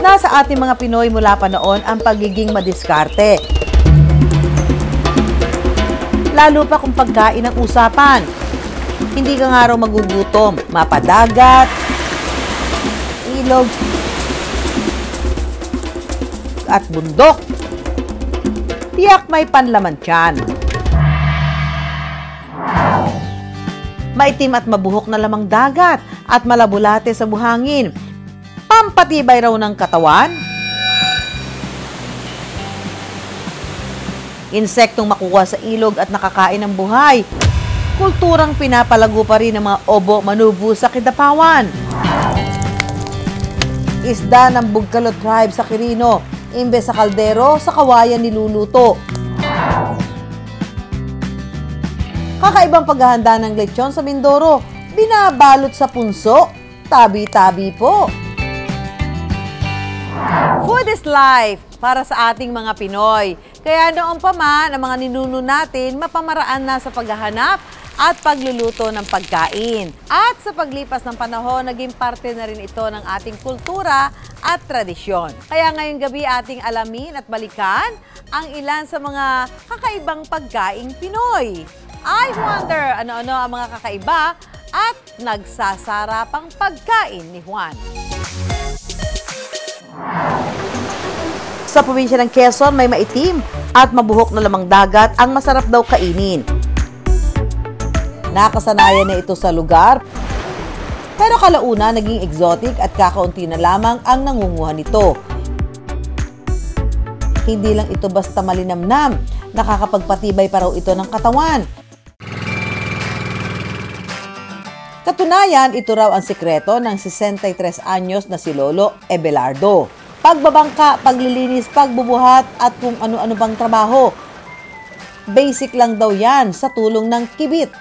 Nasa ating mga Pinoy mula pa noon ang pagiging madiskarte. Lalo pa kung pagkain ang usapan. Hindi ka nga raw magugutom, mapadagat, ilog, at bundok. Tiyak may panlaman tiyan. Maitim at mabuhok na lamang dagat at malabulate sa buhangin. Pampatibay raw ng katawan. Insektong makuha sa ilog at nakakain ng buhay. Kulturang pinapalago pa rin ng mga Obo Manubu sa Kidapawan. Isda ng Bugkalot tribe sa Quirino, imbes sa kaldero, sa kawayan niluluto. Kakaibang paghahanda ng lechon sa Mindoro, binabalot sa punso, tabi-tabi po. Food is life para sa ating mga Pinoy. Kaya noon pa man, ang mga ninuno natin, mapamaraan na sa paghahanap at pagluluto ng pagkain. At sa paglipas ng panahon, naging parte na rin ito ng ating kultura at tradisyon. Kaya ngayong gabi ating alamin at balikan ang ilan sa mga kakaibang pagkaing Pinoy. I wonder ano-ano ang mga kakaiba at nagsasarapang pagkain ni Juan. Sa probinsya ng Quezon, may maitim at mabuhok na lamang dagat ang masarap daw kainin. Nakasanayan na ito sa lugar, pero kalauna naging exotic at kakaunti na lamang ang nangunguha nito. Hindi lang ito basta malinamnam, nakakapagpatibay pa raw ito ng katawan. Katunayan, ito raw ang sikreto ng 63 anyos na si Lolo Abelardo. Pagbabangka, paglilinis, pagbubuhat at kung ano-ano bang trabaho. Basic lang daw yan sa tulong ng kibit.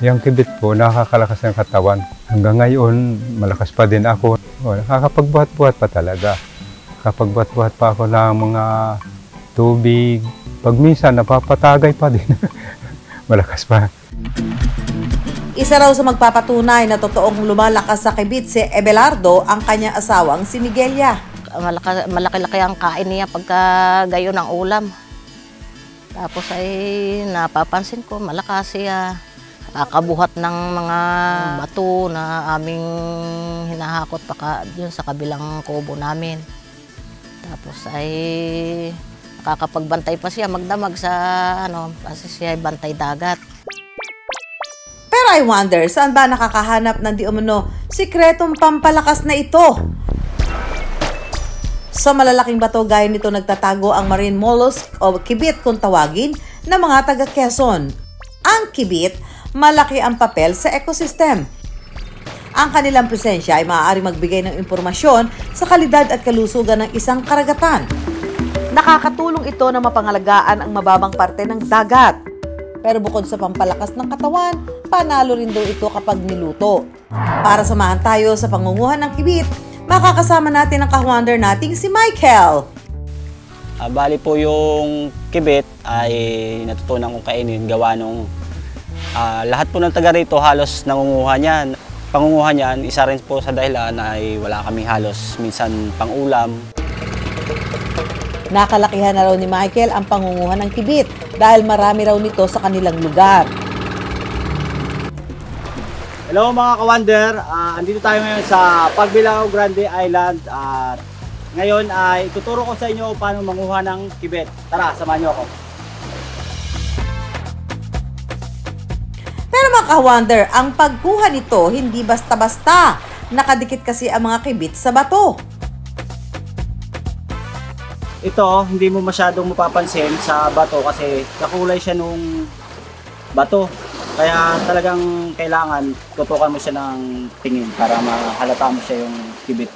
Yung kibit po, nakakalakas ng katawan. Hanggang ngayon, malakas pa din ako. Nakakapagbuhat-buhat pa talaga. Nakakapagbuhat-buhat pa ako ng mga tubig. Pag minsan, napapatagay pa din. Malakas pa. Isa raw sa magpapatunay na totoong lumalakas sa kibit si Abelardo ang kanyang asawang si Miguelia. Malaki-laki ang kain niya pagka gayon ng ulam. Tapos ay napapansin ko, malakas siya. Kakabuhat ng mga bato na aming hinahakot pa dun sa kabilang kubo namin. Tapos ay nakakapagbantay pa siya, magdamag sa kasi siya ay bantay dagat. Pero I wonder, saan ba nakakahanap ng di umano sikretong pampalakas na ito? Sa malalaking bato gaya nito nagtatago ang marine mollusk o kibit kung tawagin ng mga taga Quezon. Ang kibit, malaki ang papel sa ecosystem. Ang kanilang presensya ay maaaring magbigay ng impormasyon sa kalidad at kalusugan ng isang karagatan. Nakakatulong ito na mapangalagaan ang mababang parte ng dagat. Pero bukod sa pampalakas ng katawan, panalo rin daw ito kapag niluto. Para samahan tayo sa pangunguhan ng kibit, makakasama natin ang ka-wonder nating si Michael. Bali po yung kibit ay natutunan kong kainin gawa nung lahat po ng taga rito halos nangunguha niyan. Pangunguha niyan, isa rin po sa dahilan ay wala kami halos minsan pang-ulam. Nakalakihan na raw ni Michael ang pangunguha ng kibit dahil marami raw nito sa kanilang lugar. Hello mga ka-wonder, andito tayo ngayon sa Pagbilao Grande Island at ngayon ay ituturo ko sa inyo paano manguha ng kibit. Tara, samahan niyo ako. Pero mga ka-wonder, ang pagkuha nito hindi basta-basta. Nakadikit kasi ang mga kibit sa bato. Ito, hindi mo masyadong mapapansin sa bato kasi kakulay siya nung bato. Kaya talagang kailangan tutukan mo siya ng tingin para mahalata mo siya yung kibit.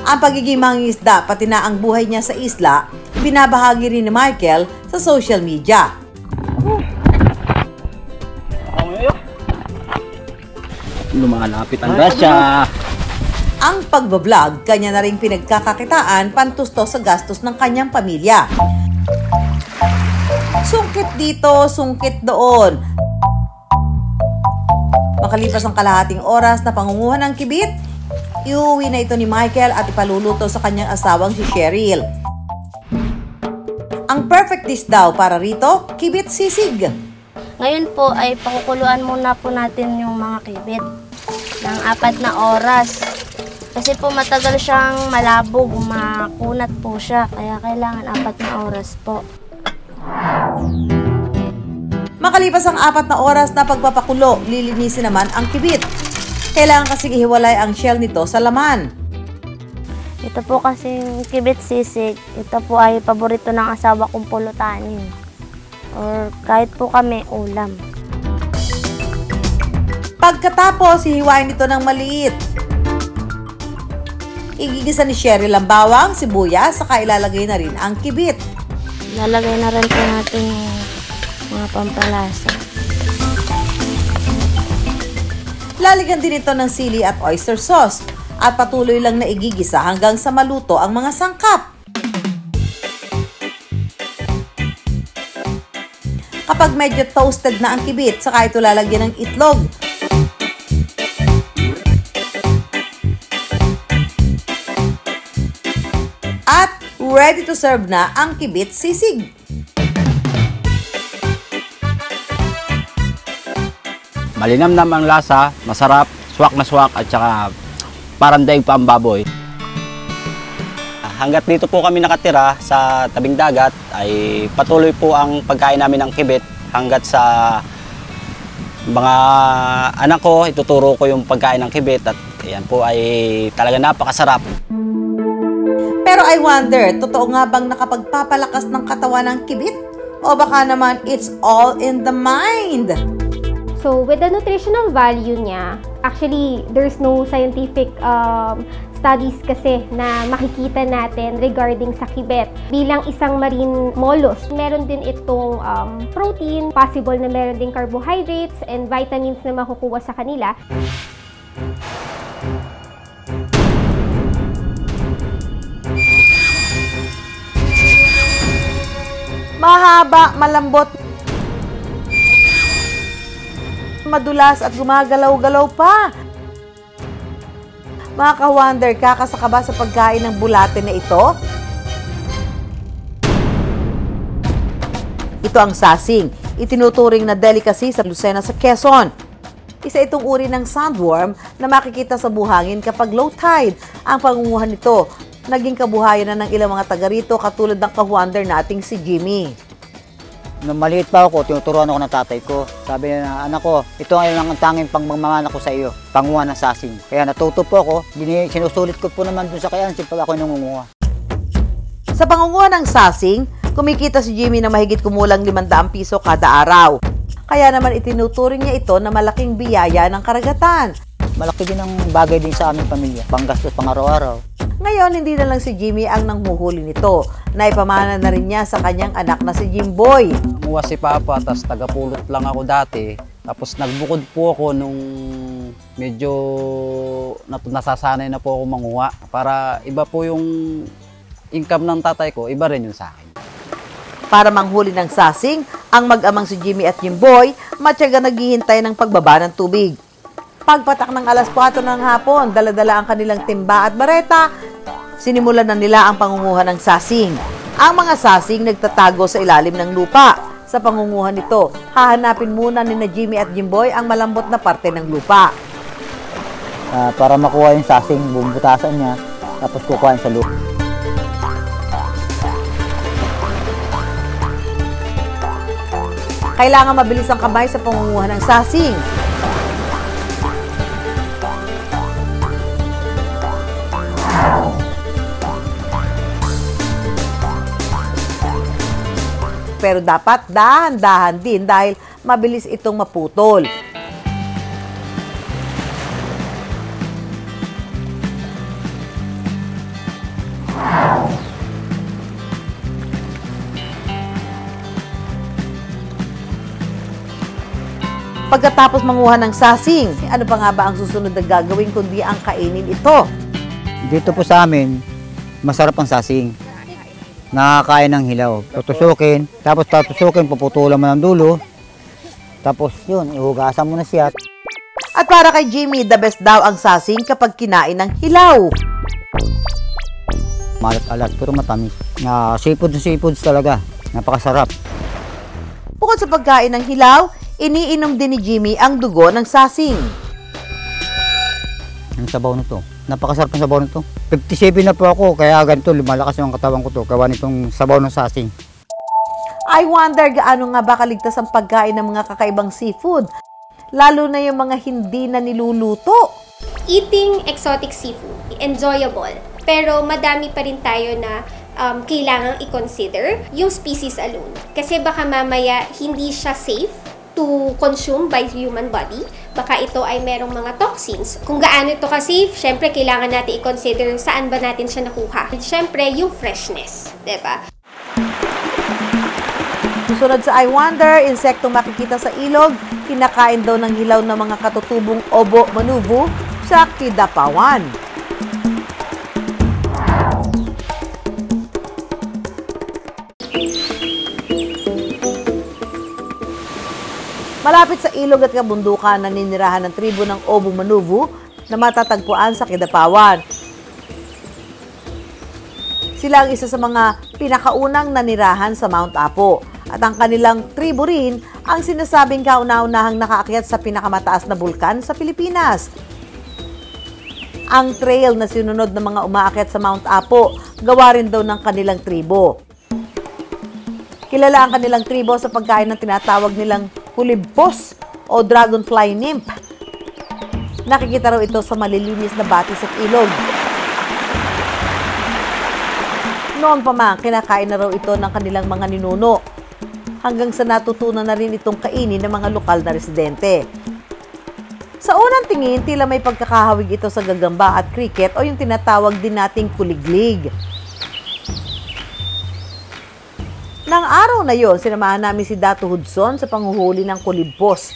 Ang pagiging mangingisda pati na ang buhay niya sa isla, binabahagi rin ni Michael sa social media. Lumalapit ang grasya. Ang pagbablog, kanya na rin pinagkakakitaan pantusto sa gastos ng kanyang pamilya. Sungkit dito, sungkit doon. Makalipas ang kalahating oras na pangunguha ng kibit, Iuwi na ito ni Michael at ipaluluto sa kanyang asawang si Cheryl. Ang perfect dish daw para rito, kibit sisig. Ngayon po ay pakukuluan muna po natin yung mga kibit ng 4 na oras. Kasi po matagal siyang malabog, makunat po siya. Kaya kailangan 4 na oras po. Makalipas ang 4 na oras na pagpapakulo, lilinisin naman ang kibit. Kailangan kasing ihiwalay ang shell nito sa laman. Ito po kasing kibit sisig. Ito po ay paborito ng asawa kong pulutanin. Or kahit po kami, ulam. Pagkatapos, hihiwain ito ng maliit. Igigisa ni Cheryl ang bawang, sibuyas, saka ilalagay na rin ang kibit. Lalagay na rin po natin yung mga pampalasa. Lalagyan din ito ng sili at oyster sauce at patuloy lang na igigisa hanggang sa maluto ang mga sangkap. Kapag medyo toasted na ang kibit, saka ito lalagyan ng itlog. At ready to serve na ang kibit sisig. Malinamnam ang lasa, masarap, swak na swak at saka parang daig pa ang baboy. Hanggat dito po kami nakatira sa tabing dagat ay patuloy po ang pagkain namin ng kibit hanggat sa mga anak ko, ituturo ko yung pagkain ng kibit at yan po ay talaga napakasarap. Pero I wonder, totoo nga bang nakapagpapalakas ng katawan ng kibit? O baka naman it's all in the mind? So, with the nutritional value niya, actually, there's no scientific studies kasi na makikita natin regarding sa kibet. Bilang isang marine mollusk, meron din itong protein, possible na meron din carbohydrates and vitamins na makukuha sa kanila. Mahaba, malambot, madulas at gumagalaw-galaw pa. Mga ka-wonder, kakasaka ba sa pagkain ng bulate na ito? Ito ang sasing, itinuturing na delicacy sa Lucena sa Quezon. Isa itong uri ng sandworm na makikita sa buhangin kapag low tide. Ang pangunguhan nito, naging kabuhayan na ng ilang mga taga rito katulad ng ka-wonder nating si Jimmy. Nung maliit pa ako, tinuturuan ako ng tatay ko. Sabi niya, anak ko, ito ang tanging pangmamana ko sa iyo, panguha ng sasing. Kaya natuto po ako, sinusulit ko po naman dun sa kayan pag ako nangunguha. Sa pangunguha ng sasing, kumikita si Jimmy na mahigit kumulang 500 piso kada araw. Kaya naman itinuturing niya ito na malaking biyaya ng karagatan. Malaki din ang bagay din sa aming pamilya, panggastos pang araw-araw. Ngayon, hindi na lang si Jimmy ang nanghuhuli nito. Naipamana na rin niya sa kanyang anak na si Jimboy. Muwa si Papa, tapos tagapulot lang ako dati. Tapos nagbukod po ako nung medyo nasasanay na po ako manguha. Para iba po yung income ng tatay ko, iba rin yun sa akin. Para manghuli ng sasing, ang mag-amang si Jimmy at Jimboy, matyaga naghihintay ng pagbaba ng tubig. Pagpatak ng alas 4 ng hapon, dala-dala ang kanilang timba at bareta, sinimulan na nila ang pangunguha ng sasing. Ang mga sasing nagtatago sa ilalim ng lupa. Sa pangunguha nito, hahanapin muna ni na Jimmy at Jimboy ang malambot na parte ng lupa. Para makuha yung sasing, bubutasan niya, tapos kukuhain sa lupa. Kailangan mabilis ang kamay sa pangunguha ng sasing. Pero dapat dahan-dahan din dahil mabilis itong maputol. Pagkatapos manguha ng sasing, ano pa nga ba ang susunod na gagawin kundi ang kainin ito? Dito po sa amin, masarap ang sasing. Nakakain ng hilaw. Tutusukin, puputulan mo ng dulo. Tapos yun, ihugasan mo na siya. At para kay Jimmy, the best daw ang sasing kapag kinain ng hilaw. Malat-alat pero matamis. Na seafoods talaga. Napakasarap. Bukod sa pagkain ng hilaw, iniinom din ni Jimmy ang dugo ng sasing. Ang sabaw nito. Napakasarap ng sabaw nito. 57 na po ako, kaya ganito, lumalakas yung katawan ko to. Gawa nitong sabaw ng sasing. I wonder gaano nga ba kaligtas ang pagkain ng mga kakaibang seafood, lalo na yung mga hindi na niluluto. Eating exotic seafood, enjoyable. Pero madami pa rin tayo na kailangang i-consider yung species alone. Kasi baka mamaya hindi siya safe to consume by human body. Baka ito ay merong mga toxins. Kung gaano ito ka-safe, syempre kailangan natin i-consider saan ba natin siya nakuha. Syempre yung freshness, diba? Susunod sa I wonder, insektong makikita sa ilog, kinakain daw ng hilaw ng mga katutubong obo manuvu sa Kidapawan. Malapit sa ilog at kabundukan na ninirahan ng tribo ng Obo Manuvu na matatagpuan sa Kidapawan. Sila ang isa sa mga pinakaunang nanirahan sa Mount Apo at ang kanilang tribo rin ang sinasabing kauna-unahang nakaakyat sa pinakamataas na bulkan sa Pilipinas. Ang trail na sinunod ng mga umaakyat sa Mount Apo, gawa rin daw ng kanilang tribo. Kilala ang kanilang tribo sa pagkain ng tinatawag nilang kulibpos o dragonfly nymph. Nakikita raw ito sa malilinis na batis at ilog. Noon pa man, kinakain na raw ito ng kanilang mga ninuno, hanggang sa natutunan na rin itong kainin ng mga lokal na residente. Sa unang tingin, tila may pagkakahawig ito sa gagamba at cricket o yung tinatawag din nating kuliglig. Nang araw na yon, sinamahan namin si Dato Hudson sa panghuhuli ng kulibpos.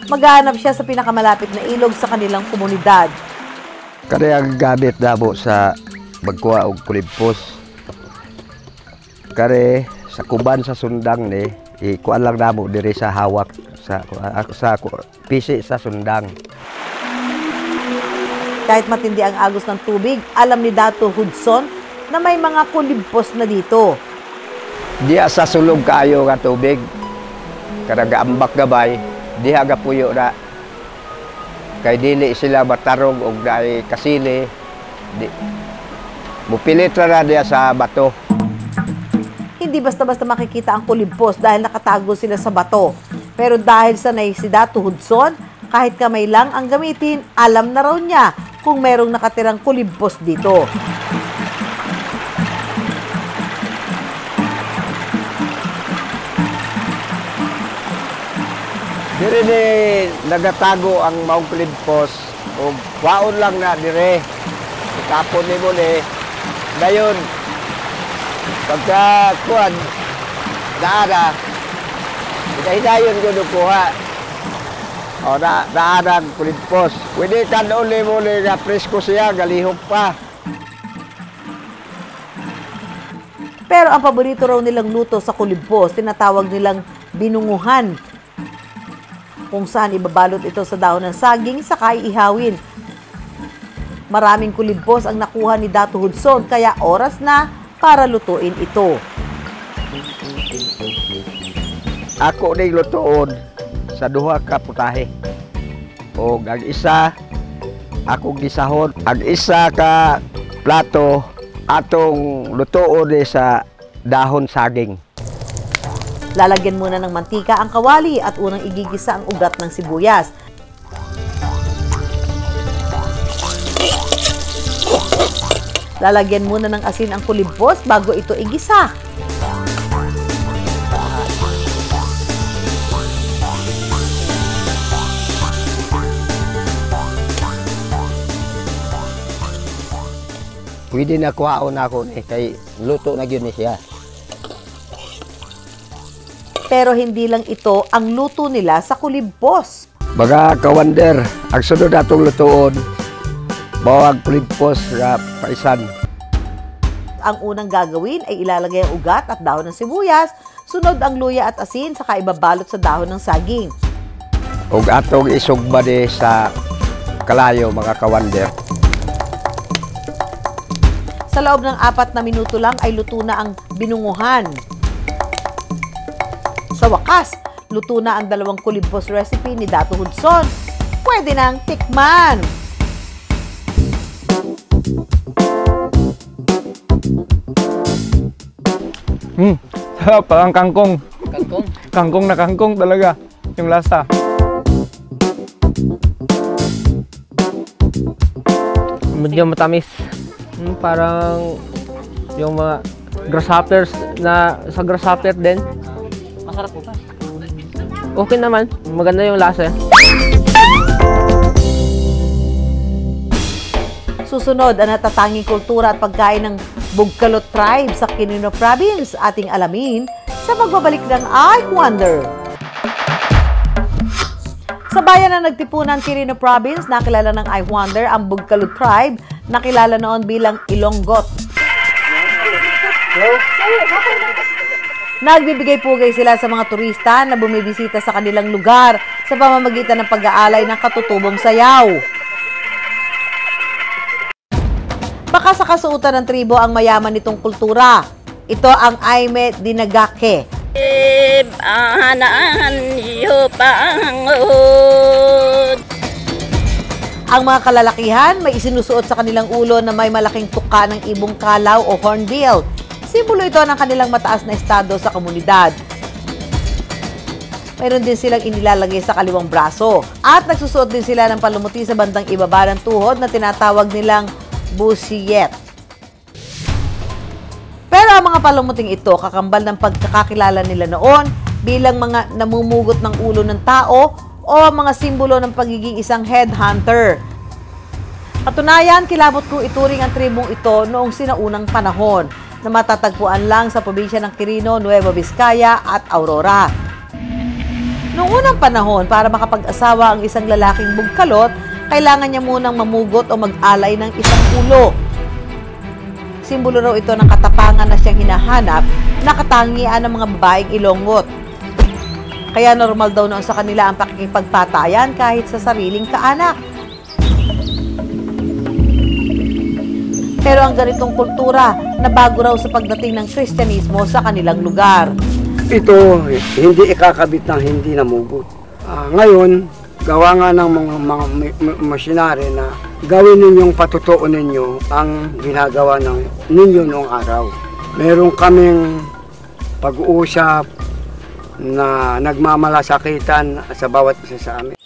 Maghahanap siya sa pinakamalapit na ilog sa kanilang komunidad. Kaya ang gamit namo sa magkuha og kulibpos. Kare sa kuban sa sundang ni ikuan lang namo diri sa hawak sa pisi sa sundang. Kahit matindi ang agos ng tubig, alam ni Dato Hudson na may mga kulibpos na dito. Diya sa sulog kaayo nga tubig. Kada gaambak gabay, diha ga puyo na. Kay dili sila matarong og daay kasili. Mupilit na diya sa bato. Hindi basta-basta makikita ang kulibpos dahil nakatago sila sa bato. Pero dahil sanay si Dato Hudson, kahit kamay lang ang gamitin, alam na raw niya kung merong nakatirang kulibpos dito. Dire ni nagatago ang maong kulibpos o waon lang na dire. Tapon ni mo ni dayon pagka kuan daara hidayon ko kuha o daara ang kulibpos. Pwede ka doon mo na presko siya, galihok pa. Pero ang paborito raw nilang luto sa kulibpos, tinatawag nilang binunguhan, kung saan ibabalot ito sa dahon ng saging saka iihawin. Maraming kulibpos ang nakuha ni Dato Hudson, kaya oras na para lutuin ito. Ako ni lutuon sa duha ka putahe. O ang isa ako gisahon, ang isa ka plato atong lutuon sa dahon saging. Lalagyan muna ng mantika ang kawali at unang igigisa ang ugat ng sibuyas. Lalagyan muna ng asin ang kulibpos bago ito igisa. Pwede na kuhaon ako ni kay luto na gyud ni siya. Pero hindi lang ito ang luto nila sa kulibpos. Baga kawander, ang sunod atong lutuon, bawag kulibpos nga paisan. Ang unang gagawin ay ilalagay ang ugat at dahon ng sibuyas, Sunod ang luya at asin, saka ibabalot sa dahon ng saging. Ug atong isugbade sa kalayo mga kawander. Sa loob ng 4 na minuto lang ay luto na ang binunguhan. Sa wakas, luto na ang 2 kulimpos recipe ni Dato Hudson. Pwede nang tikman! Sarap, parang kangkong. Kangkong. Kangkong na kangkong talaga yung lasa. Medyo matamis. Parang yung mga grasshoppers na sa grasshopper din. Masarap po ba? Okay naman. Maganda yung lasa. Susunod ang natatanging kultura at pagkain ng Bugkalot tribe sa Quirino Province. Ating alamin sa pagbabalik ng I Wonder. Sa bayan na nagtipunan Quirino Province, nakilala ng I Wonder ang Bugkalot tribe, nakilala noon bilang Ilonggot. Nagbibigay-pugay sila sa mga turista na bumibisita sa kanilang lugar sa pamamagitan ng pag-aalay ng katutubong sayaw. Baka sa kasuotan ng tribo ang mayaman nitong kultura. Ito ang Aime Dinagake. Ang mga kalalakihan may isinusuot sa kanilang ulo na may malaking tuka ng ibong kalaw o hornbill. Simbolo ito ng kanilang mataas na estado sa komunidad. Mayroon din silang inilalagay sa kaliwang braso. At nagsusuot din sila ng palumuti sa bandang ibaba ng tuhod na tinatawag nilang busiyet. Pero ang mga palumuting ito, kakambal ng pagkakakilala nila noon bilang mga namumugot ng ulo ng tao o mga simbolo ng pagiging isang headhunter. Katunayan, kilabot kong ituring ang tribong ito noong sinaunang panahon na matatagpuan lang sa probinsya ng Quirino, Nueva Vizcaya at Aurora. Noong unang panahon, para makapag-asawa ang isang lalaking bugkalot, kailangan niya munang mamugot o mag-alay ng isang ulo. Simbolo raw ito ng katapangan na siyang hinahanap na katangian ng mga babaeng Ilonggot. Kaya normal daw noon sa kanila ang pakikipagpatayan kahit sa sariling kaanak. Pero ang ganitong kultura na bago raw sa pagdating ng Kristyanismo sa kanilang lugar. Ito, hindi ikakabit ng hindi namugot. Ngayon, gawa nga ng mga masinari na gawin ninyong patutuon ninyo ang ginagawa ninyo noong araw. Meron kaming pag-uusap na nagmamalasakitan sa bawat isa sa amin.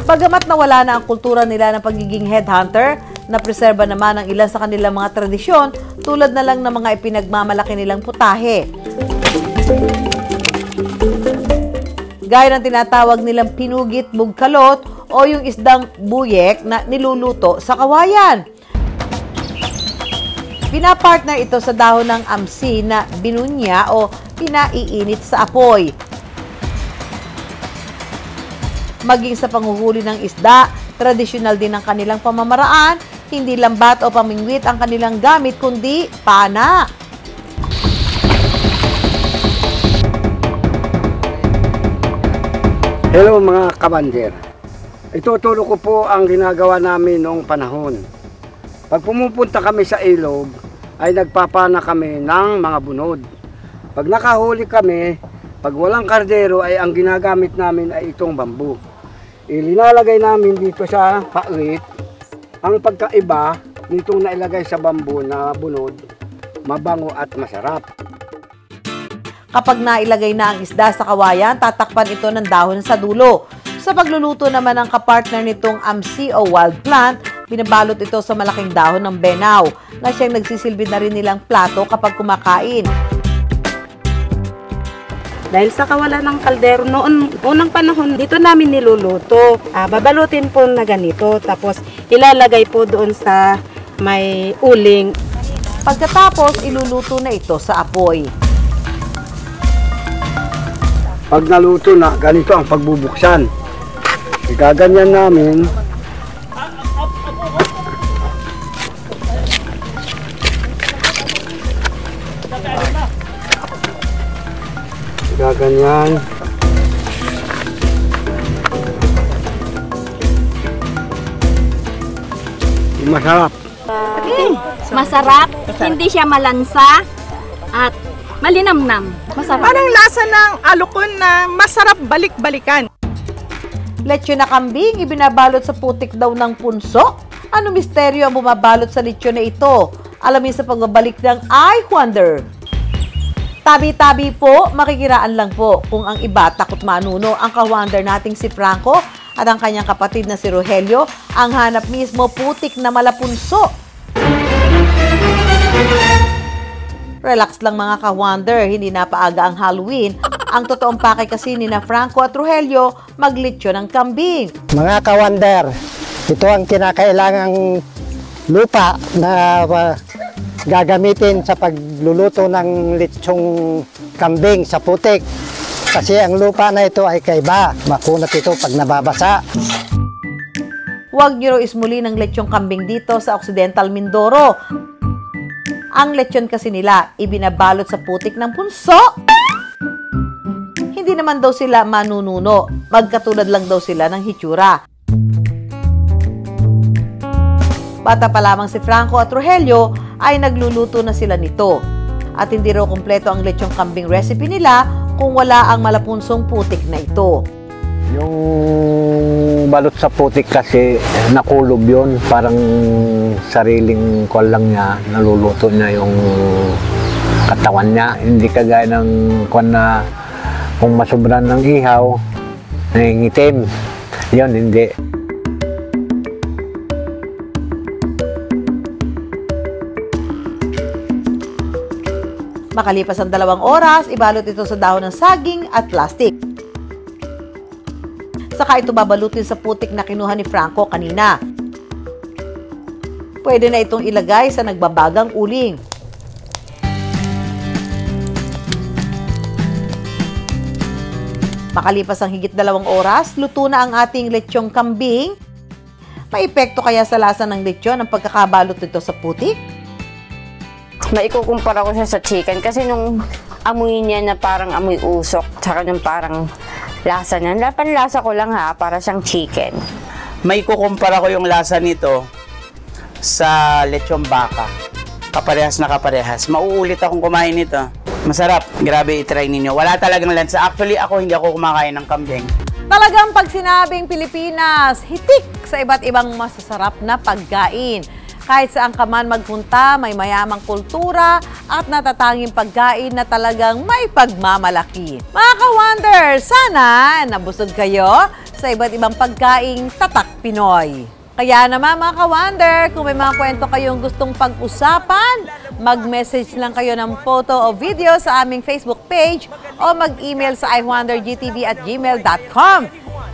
Bagamat nawala na ang kultura nila ng pagiging headhunter, napreserba naman ang ilan sa kanilang mga tradisyon tulad na lang ng mga ipinagmamalaki nilang putahe. Gaya ng tinatawag nilang pinugit bugkalot o yung isdang buyek na niluluto sa kawayan. Pinapartner ito sa dahon ng amsi na binunya o pinaiinit sa apoy. Maging sa panghuhuli ng isda, tradisyonal din ang kanilang pamamaraan, hindi lambat o pamingwit ang kanilang gamit kundi pana. Hello mga kabander. Ituturo ko po ang ginagawa namin noong panahon. Pag pumupunta kami sa ilog, ay nagpapana kami ng mga bunod. Pag nakahuli kami, pag walang kardero ay ang ginagamit namin ay itong bambu. Ilinalagay namin dito sa pawit. Ang pagkaiba nitong nailagay sa bambu na bunod, mabango at masarap. Kapag nailagay na ang isda sa kawayan, tatakpan ito ng dahon sa dulo. Sa pagluluto naman ng kapartner nitong amsi o wild plant, binabalot ito sa malaking dahon ng benaw na siyang nagsisilbi na rin nilang plato kapag kumakain. Dahil sa kawalan ng kaldero noon, unang panahon, dito namin niluluto. Babalutin po na ganito, tapos ilalagay po doon sa may uling. Pagkatapos, iluluto na ito sa apoy. Pag naluto na, ganito ang pagbubuksan. Igaganyan namin. ganyan. Masarap. Masarap, hindi siya malansa, at malinamnam. Masarap. Parang lasa ng alukon na masarap balik-balikan. Lechon na kambing, ibinabalot sa putik daw ng punso. Ano misteryo ang bumabalot sa lechon na ito? Alamin sa pagbabalik ng I Wonder. Tabi-tabi po, makikiraan lang po kung ang iba takot manuno. Ang ka-wonder nating si Franco at ang kanyang kapatid na si Rogelio ang hanap mismo putik na malapunso. Relax lang mga ka-wonder, hindi na paaga ang Halloween. Ang totoong pakay kasi ni na Franco at Rogelio maglitsyo ng kambing. Mga ka-wonder, ito ang kinakailangang lupa na gagamitin sa pagluluto ng litsyong kambing sa putik. Kasi ang lupa na ito ay kaiba. Makunat ito pag nababasa. Huwag niyo raw ismuli ng litsyong kambing dito sa Occidental Mindoro. Ang lechon kasi nila, ibinabalot sa putik ng punso. Hindi naman daw sila manununo. Magkatulad lang daw sila ng hitsura. Bata pa lamang si Franco at Rogelio ay nagluluto na sila nito. At hindi raw kumpleto ang lechong kambing recipe nila kung wala ang malapunsong putik na ito. Yung balot sa putik kasi nakulob yun, parang sariling kol lang niya, naluluto niya yung katawan niya. Hindi kagaya ng kwan na kung masobran ng ihaw, nangingitim. Yun, hindi. Makalipas ang 2 oras, ibalot ito sa dahon ng saging at plastic. Saka ito babalutin sa putik na kinuha ni Franco kanina. Pwede na itong ilagay sa nagbabagang uling. Makalipas ang higit 2 oras, luto na ang ating lechong kambing. May epekto kaya sa lasa ng lechon ang pagkakabalot nito sa putik? Maikukumpara ko siya sa chicken kasi nung amoy niya na parang amoy usok, tsaka nung parang lasa niya. Panlasa ko lang ha, para siyang chicken. Maikukumpara ko yung lasa nito sa lechong baka. Kaparehas na kaparehas. Mauulit akong kumain nito. Masarap. Grabe, i-try ninyo. Wala talagang lansa. Actually, hindi ako kumakain ng kambing. Talagang pag sinabing Pilipinas, hitik sa iba't ibang masasarap na pagkain. Kahit saan ka man magpunta, may mayamang kultura at natatanging pagkain na talagang may pagmamalaki. Mga ka-wonder, sana nabusog kayo sa iba't ibang pagkaing tatak Pinoy. Kaya naman mga ka-wonder, kung may mga kwento kayong gustong pag-usapan, mag-message lang kayo ng photo o video sa aming Facebook page o mag-email sa iwondergtv@gmail.com.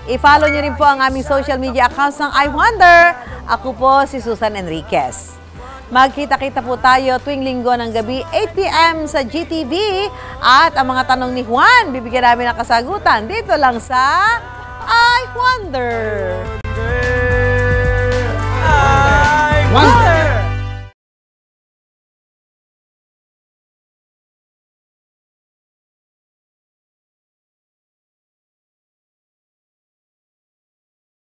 I-follow niyo rin po ang aming social media accounts ng iWonder. Ako po si Susan Enriquez. Magkita-kita po tayo tuwing linggo ng gabi 8 p.m. sa GTV. At ang mga tanong ni Juan, bibigyan namin ng kasagutan dito lang sa iWonder.